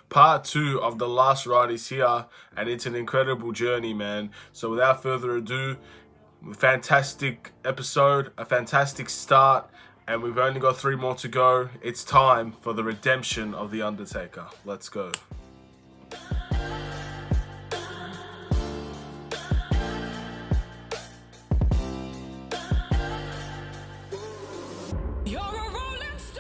Part 2 of The Last Ride is here, and it's an incredible journey, man. So without further ado, fantastic episode, a fantastic start, and we've only got 3 more to go. It's time for the redemption of The Undertaker. Let's go.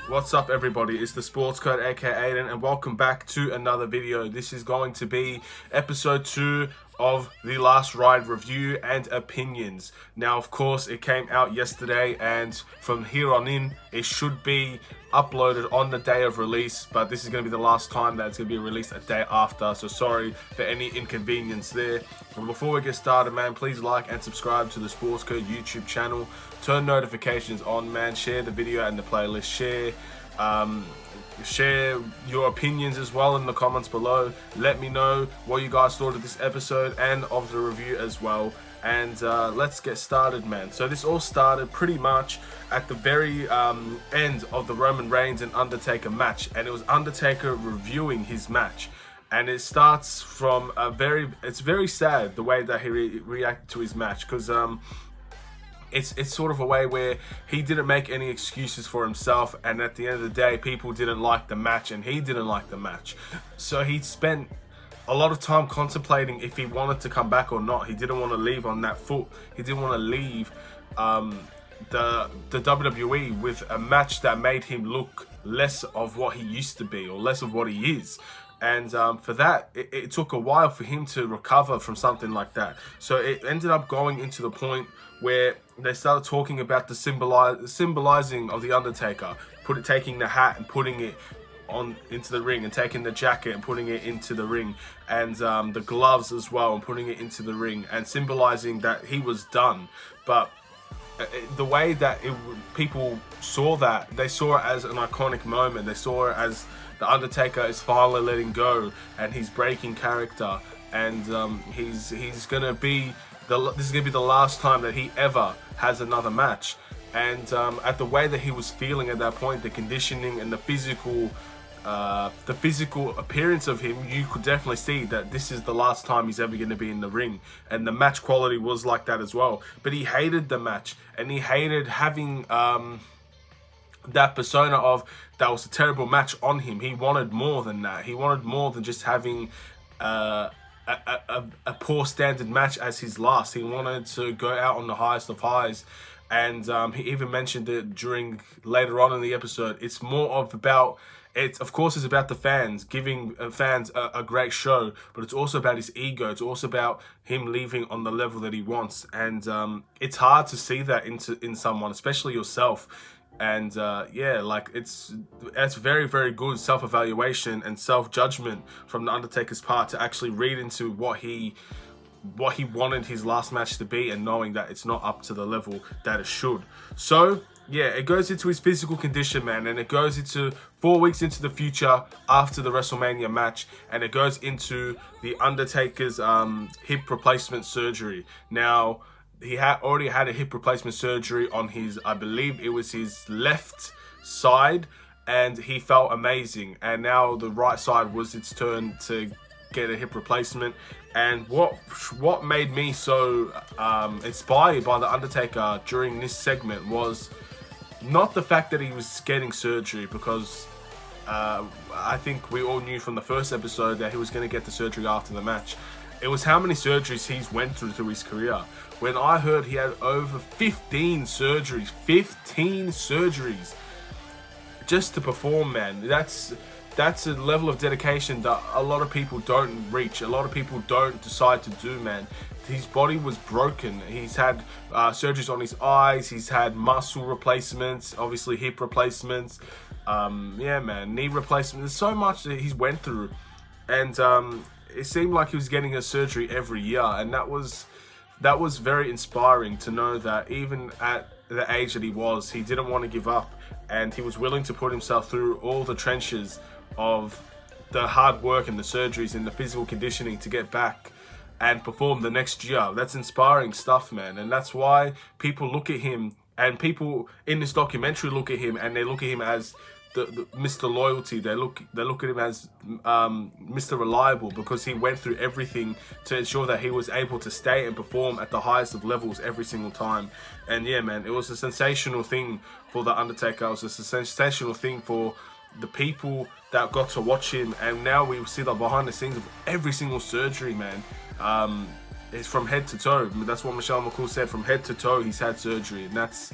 What's up, everybody? It's the Sports Code, aka Aiden, and welcome back to another video. This is going to be episode 2 of the Last Ride review and opinions. Now, of course, it came out yesterday, and from here on in, it should be uploaded on the day of release, but this is going to be the last time that it's going to be released a day after, so sorry for any inconvenience there. But before we get started, man, please like and subscribe to the Sports Code YouTube channel. Turn notifications on, man. Share the video and the playlist. Share your opinions as well in the comments below. Let me know what you guys thought of this episode and of the review as well. And let's get started, man. So this all started pretty much at the very end of the Roman Reigns and Undertaker match, and it was Undertaker reviewing his match. And it starts from it's very sad the way that he reacted to his match, because it's sort of a way where he didn't make any excuses for himself, and at the end of the day, people didn't like the match and he didn't like the match. So he spent a lot of time contemplating if he wanted to come back or not. He didn't want to leave on that foot. He didn't want to leave the WWE with a match that made him look less of what he used to be, or less of what he is. And for that, it took a while for him to recover from something like that. So it ended up going into the point where they started talking about the symbolizing of the Undertaker, taking the hat and putting it into the ring, and taking the jacket and putting it into the ring, and the gloves as well and putting it into the ring, and symbolizing that he was done. But the way that people saw that, they saw it as an iconic moment. They saw it as the Undertaker is finally letting go, and he's breaking character, and he's gonna be this is gonna be the last time that he ever has another match. And at the way that he was feeling at that point, the conditioning and the physical appearance of him, you could definitely see that this is the last time he's ever going to be in the ring. And the match quality was like that as well. But he hated the match, and he hated having that persona of that was a terrible match on him. He wanted more than that. He wanted more than just having a poor standard match as his last. He wanted to go out on the highest of highs. And he even mentioned it later on in the episode. It's more about, of course, it's about the fans, giving fans a great show, but it's also about his ego. It's also about him leaving on the level that he wants. And it's hard to see that in someone, especially yourself. And yeah, like it's very, very good self-evaluation and self-judgment from the Undertaker's part to actually read into what he wanted his last match to be, and knowing that it's not up to the level that it should. So yeah, it goes into his physical condition, man, and it goes into 4 weeks into the future after the WrestleMania match, and it goes into the Undertaker's hip replacement surgery. Now, he already had a hip replacement surgery on his, I believe it was his left side, and he felt amazing. And now the right side was its turn to get a hip replacement. And what made me so inspired by the Undertaker during this segment was not the fact that he was getting surgery, because I think we all knew from the first episode that he was going to get the surgery after the match. It was how many surgeries he's went through his career. When I heard he had over 15 surgeries, 15 surgeries just to perform, man. That's a level of dedication that a lot of people don't reach. A lot of people don't decide to do, man. His body was broken. He's had surgeries on his eyes. He's had muscle replacements, obviously hip replacements. Yeah, man, knee replacements. There's so much that he's went through. And it seemed like he was getting a surgery every year. And that was very inspiring to know that even at the age that he was, he didn't want to give up. And he was willing to put himself through all the trenches of the hard work and the surgeries and the physical conditioning to get back and perform the next year. That's inspiring stuff, man. And that's why people look at him, and people in this documentary look at him, and they look at him as the Mr. Loyalty. They look at him as Mr. Reliable, because he went through everything to ensure that he was able to stay and perform at the highest of levels every single time. And yeah, man, it was a sensational thing for the Undertaker. It was a sensational thing for the people that got to watch him. And now we see the behind the scenes of every single surgery, man. It's from head to toe. That's what Michelle McCool said. From head to toe, he's had surgery, and that's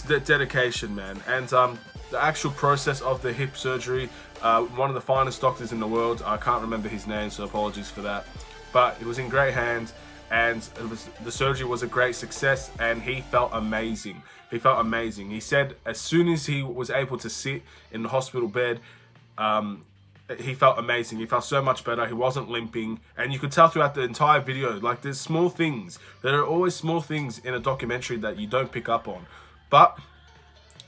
the dedication, man. And the actual process of the hip surgery, one of the finest doctors in the world, I can't remember his name, so apologies for that, but it was in great hands, and the surgery was a great success, and he felt amazing. He felt amazing. He said as soon as he was able to sit in the hospital bed, he felt amazing. He felt so much better. He wasn't limping, and you could tell throughout the entire video, like, there's small things. There are always small things in a documentary that you don't pick up on. But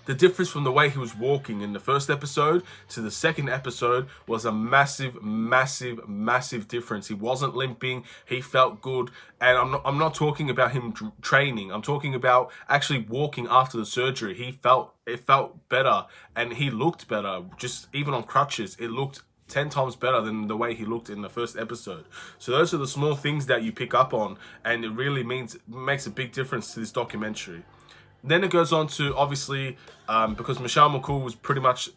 the difference from the way he was walking in the first episode to the second episode was a massive, massive, massive difference. He wasn't limping. He felt good. And I'm not talking about him training. I'm talking about actually walking after the surgery. It felt better, and he looked better. Just even on crutches, it looked 10 times better than the way he looked in the first episode. So those are the small things that you pick up on, and it really makes a big difference to this documentary. Then it goes on to, obviously, because Michelle McCool was pretty much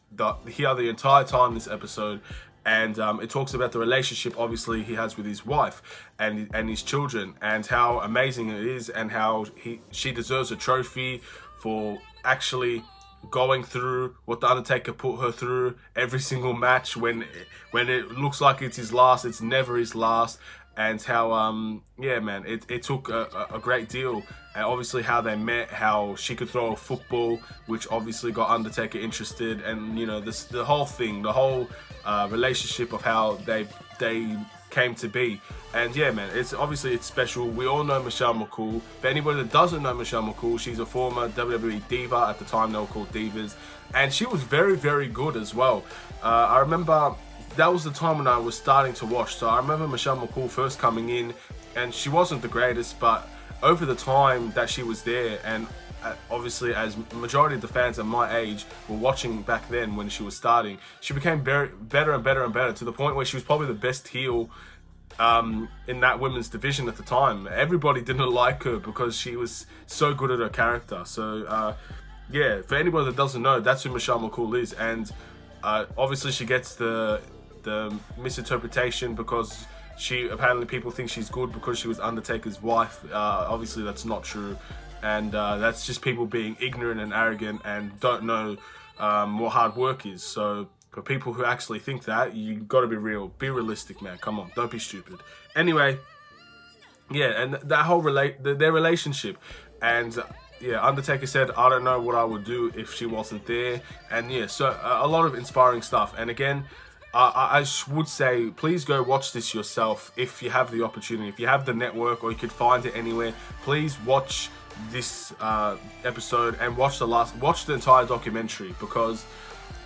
here the entire time this episode, and it talks about the relationship, obviously, he has with his wife and his children, and how amazing it is, and how she deserves a trophy for actually going through what the Undertaker put her through every single match. When it looks like it's his last, it's never his last. And how yeah, man, it took a great deal. And obviously how they met, how she could throw a football, which obviously got Undertaker interested, and you know, the whole thing, the whole relationship of how they came to be. And yeah, man, it's special. We all know Michelle McCool, but anybody that doesn't know Michelle McCool, she's a former WWE diva. At the time they were called divas, and she was very, very good as well. I remember that was the time when I was starting to watch. So I remember Michelle McCool first coming in, and she wasn't the greatest, but over the time that she was there, and obviously as majority of the fans at my age were watching back then when she was starting, she became better and better and better, to the point where she was probably the best heel in that women's division at the time. Everybody didn't like her because she was so good at her character. So yeah, for anybody that doesn't know, that's who Michelle McCool is. And obviously she gets the misinterpretation because apparently people think she's good because she was Undertaker's wife. Obviously that's not true, and that's just people being ignorant and arrogant and don't know what hard work is. So for people who actually think that, you got to be realistic, man. Come on, don't be stupid. Anyway, yeah, and that whole their relationship, and yeah, Undertaker said, I don't know what I would do if she wasn't there. And yeah, so a lot of inspiring stuff. And again, I would say, please go watch this yourself if you have the opportunity. If you have the network or you could find it anywhere, please watch this episode and watch the entire documentary, because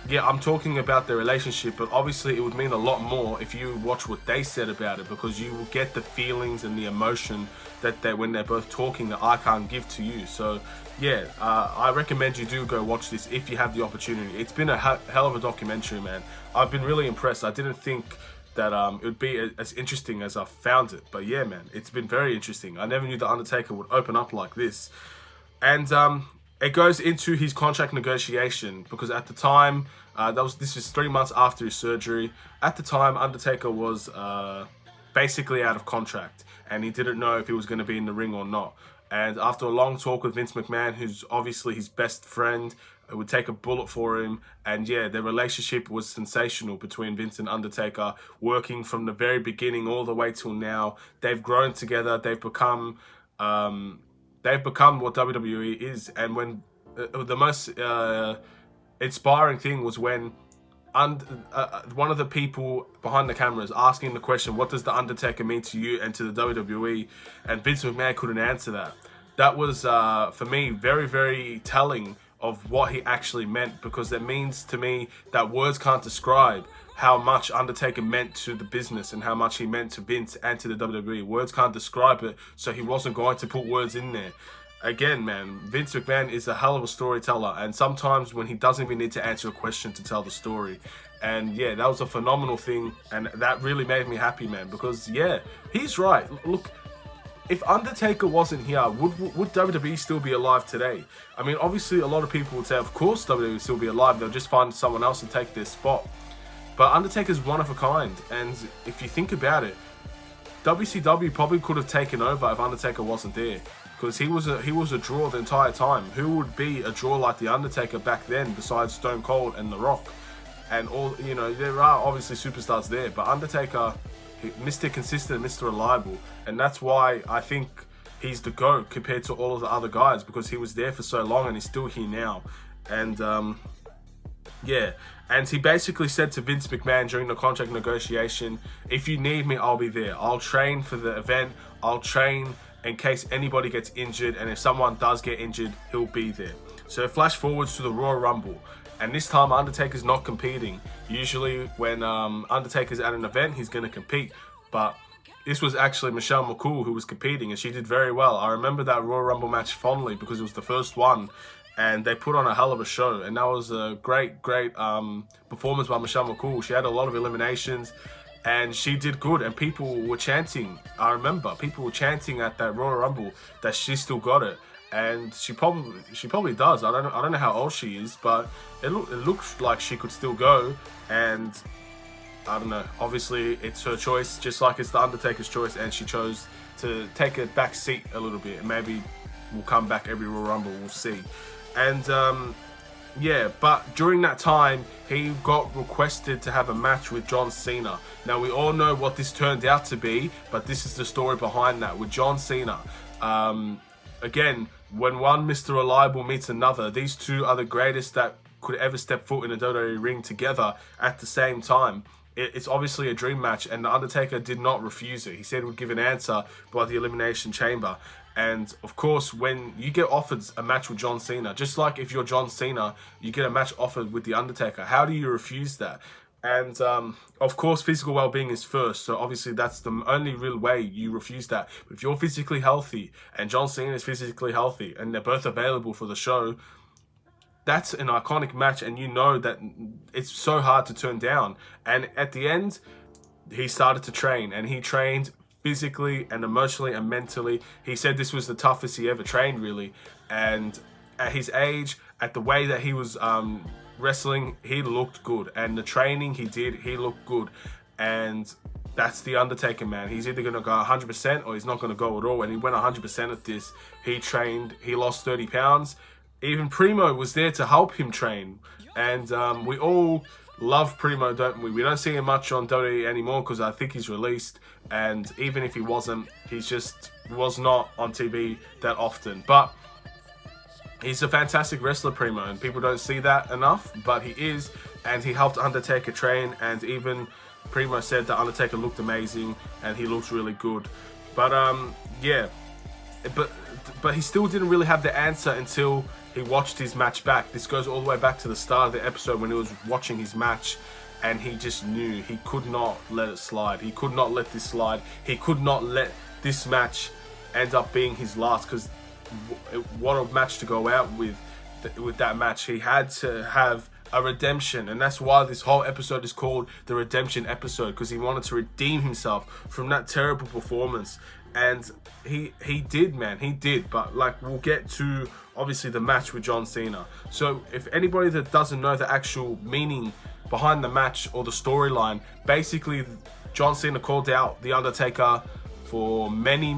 yeah, I'm talking about their relationship, but obviously it would mean a lot more if you watch what they said about it, because you will get the feelings and the emotion that when they're both talking that I can't give to you. So yeah, I recommend you do go watch this if you have the opportunity. It's been a hell of a documentary, man. I've been really impressed. I didn't think that it would be as interesting as I found it, but yeah, man, it's been very interesting. I never knew the Undertaker would open up like this. And it goes into his contract negotiation, because at the time, this was 3 months after his surgery. At the time, Undertaker was basically out of contract, and he didn't know if he was going to be in the ring or not. And after a long talk with Vince McMahon, who's obviously his best friend, would take a bullet for him. And yeah, their relationship was sensational between Vince and Undertaker, working from the very beginning all the way till now. They've grown together. They've become what WWE is. And when the most inspiring thing was when one of the people behind the camera is asking the question, what does the Undertaker mean to you and to the WWE? And Vince McMahon couldn't answer that. That was, for me, very, very telling of what he actually meant, because that means to me that words can't describe how much Undertaker meant to the business and how much he meant to Vince and to the WWE. Words can't describe it, so he wasn't going to put words in there. again, man, Vince McMahon is a hell of a storyteller, and sometimes when he doesn't even need to answer a question to tell the story. And yeah, that was a phenomenal thing, and that really made me happy, man, because yeah, he's right. Look, if Undertaker wasn't here, would WWE still be alive today? I mean, obviously, a lot of people would say, of course, WWE would still be alive. They'll just find someone else to take their spot. But Undertaker's one of a kind, and if you think about it, WCW probably could have taken over if Undertaker wasn't there, because he was a draw the entire time. Who would be a draw like the Undertaker back then besides Stone Cold and The Rock? And all, you know, there are obviously superstars there, but Undertaker, Mr. Consistent, Mr. Reliable, and that's why I think he's the GOAT compared to all of the other guys, because he was there for so long and he's still here now. And yeah, and he basically said to Vince McMahon during the contract negotiation, if you need me, I'll be there. I'll train for the event. I'll train in case anybody gets injured, and if someone does get injured, he'll be there. So flash forwards to the Royal Rumble, and this time Undertaker's not competing. Usually when Undertaker's at an event, he's going to compete, but this was actually Michelle McCool who was competing, and she did very well. I remember that Royal Rumble match fondly because it was the first one, and they put on a hell of a show, and that was a great performance by Michelle McCool. She had a lot of eliminations, and she did good, and people were chanting. I remember people were chanting at that Royal Rumble that she still got it, and she probably does. I don't know how old she is, but it looks like she could still go, and I don't know. Obviously, it's her choice, just like it's the Undertaker's choice, and she chose to take a back seat a little bit. Maybe we'll come back every Royal Rumble. We'll see. And yeah, but during that time, he got requested to have a match with John Cena. Now, we all know what this turned out to be, but this is the story behind that. With John Cena, again, when one Mr. Reliable meets another, these two are the greatest that could ever step foot in a WWE ring together at the same time. It's obviously a dream match, and The Undertaker did not refuse it. He said he would give an answer by the Elimination Chamber. And of course, when you get offered a match with John Cena, just like if you're John Cena, you get a match offered with The Undertaker, how do you refuse that? And of course, physical well-being is first. So obviously, that's the only real way you refuse that. But if you're physically healthy and John Cena is physically healthy and they're both available for the show, that's an iconic match, and you know that it's so hard to turn down. And at the end, he started to train, and he trained physically and emotionally and mentally. He said this was the toughest he ever trained, really. And at his age, at the way that he was wrestling, he looked good. And the training he did, he looked good. And that's the Undertaker, man. He's either going to go 100% or he's not going to go at all. And he went 100% at this. He trained, he lost 30 pounds. Even Primo was there to help him train. And we all love Primo, don't we? We don't see him much on WWE anymore because I think he's released. And even if he wasn't, he just was not on TV that often. But he's a fantastic wrestler, Primo, and people don't see that enough, but he is. And he helped Undertaker train, and even Primo said that Undertaker looked amazing and he looked really good. But yeah, but he still didn't really have the answer until he watched his match back. This goes all the way back to the start of the episode when he was watching his match, and he just knew he could not let it slide. He could not let this slide. He could not let this match end up being his last, because what a match to go out with that match. He had to have a redemption, and that's why this whole episode is called the redemption episode, because he wanted to redeem himself from that terrible performance. And he did, man, he did. But like, we'll get to obviously the match with John Cena. So if anybody that doesn't know the actual meaning behind the match or the storyline, basically John Cena called out The Undertaker for many,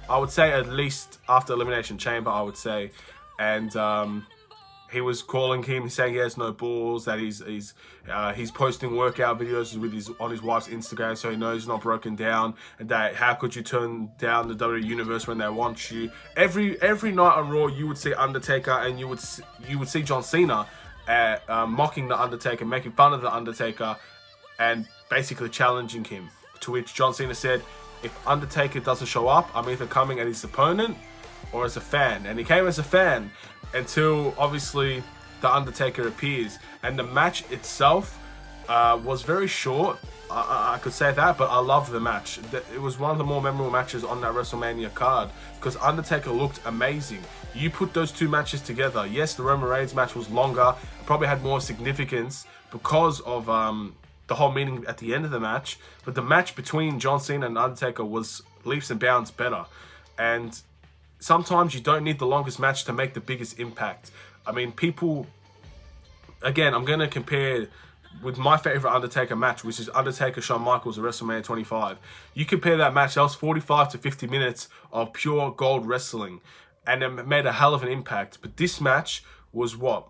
I would say at least after Elimination Chamber, I would say. And he was calling him, saying he has no balls, that he's posting workout videos on his wife's Instagram, so he knows he's not broken down, and that how could you turn down the WWE Universe when they want you? Every night on Raw, you would see Undertaker, and you would see John Cena mocking the Undertaker, making fun of the Undertaker, and basically challenging him. To which John Cena said, "If Undertaker doesn't show up, I'm either coming as his opponent or as a fan." And he came as a fan until obviously the Undertaker appears. And the match itself, was very short. I could say that, but I loved the match. It was one of the more memorable matches on that WrestleMania card because Undertaker looked amazing. You put those two matches together. Yes, the Roman Reigns match was longer, probably had more significance because of the whole meaning at the end of the match. But the match between John Cena and Undertaker was leaps and bounds better. And sometimes you don't need the longest match to make the biggest impact. I mean, people... Again, I'm going to compare with my favorite Undertaker match, which is Undertaker Shawn Michaels at WrestleMania 25. You compare that match, that was 45 to 50 minutes of pure gold wrestling, and it made a hell of an impact. But this match was what?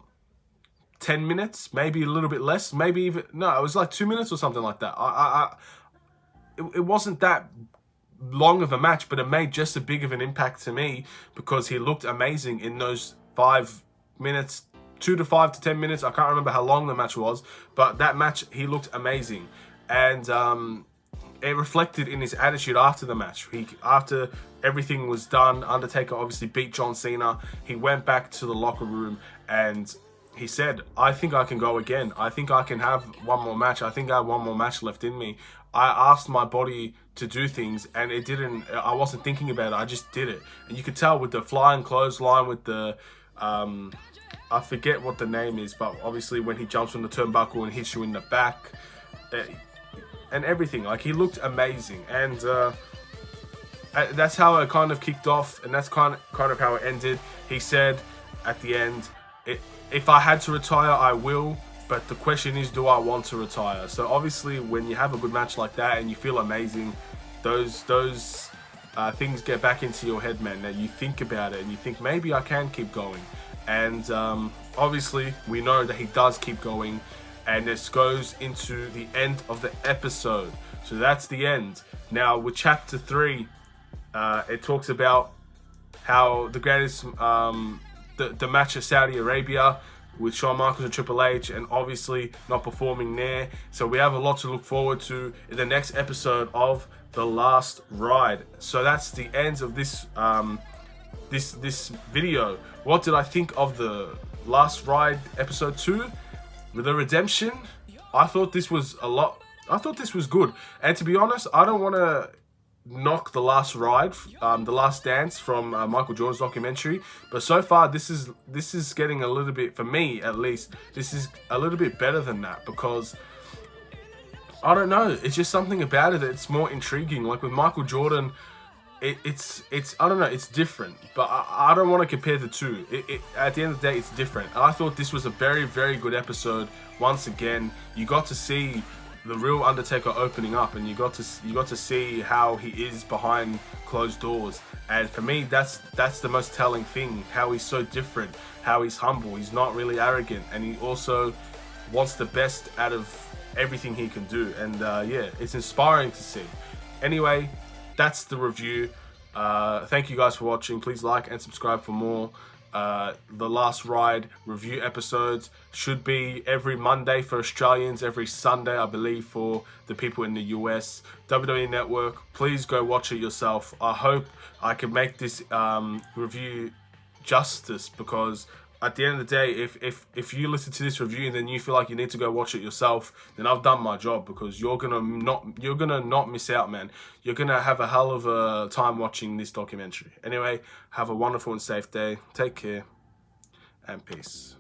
10 minutes? Maybe a little bit less? Maybe even... No, it was like 2 minutes or something like that. It wasn't that long of a match, but it made just as big of an impact to me because he looked amazing in those 5 minutes, 2 to 5 to 10 minutes. I can't remember how long the match was, but that match, he looked amazing. And it reflected in his attitude after the match. After everything was done, Undertaker obviously beat John Cena. He went back to the locker room and he said, I think I can go again. I think I can have one more match. I think I have one more match left in me. I asked my body to do things and it didn't, I wasn't thinking about it. I just did it. And you could tell with the flying clothesline, with the, I forget what the name is, but obviously when he jumps from the turnbuckle and hits you in the back and everything, like he looked amazing. And that's how it kind of kicked off, and that's kind of how it ended. He said at the end, if I had to retire, I will, but the question is, do I want to retire? So obviously when you have a good match like that and you feel amazing, those things get back into your head, man, that you think about it and you think maybe I can keep going. And obviously we know that he does keep going, and this goes into the end of the episode. So that's the end. Now with chapter 3, it talks about how the greatest the match of Saudi Arabia with Shawn Michaels and Triple H, and obviously not performing there. So we have a lot to look forward to in the next episode of The Last Ride. So that's the end of this this video. What did I think of The Last Ride episode 2? With the redemption, I thought this was I thought this was good. And to be honest, I don't want to knock The Last Ride, The Last Dance from Michael Jordan's documentary, but so far this is getting a little bit, for me at least, this is a little bit better than that, because I don't know, it's just something about it that's more intriguing. Like with Michael Jordan, it's I don't know, it's different, but I don't want to compare the two. At the end of the day, it's different. And I thought this was a very, very good episode. Once again, you got to see the real Undertaker opening up, and you got to see how he is behind closed doors. And for me, that's the most telling thing, how he's so different, how he's humble, he's not really arrogant, and he also wants the best out of everything he can do. And yeah, it's inspiring to see. Anyway, that's the review. Thank you guys for watching. Please like and subscribe for more. The Last Ride review episodes should be every Monday for Australians, every Sunday I believe for the people in the US. WWE Network, please go watch it yourself. I hope I can make this review justice, because at the end of the day, if you listen to this review and then you feel like you need to go watch it yourself, then I've done my job, because you're gonna not miss out, man. You're gonna have a hell of a time watching this documentary. Anyway, have a wonderful and safe day. Take care and peace.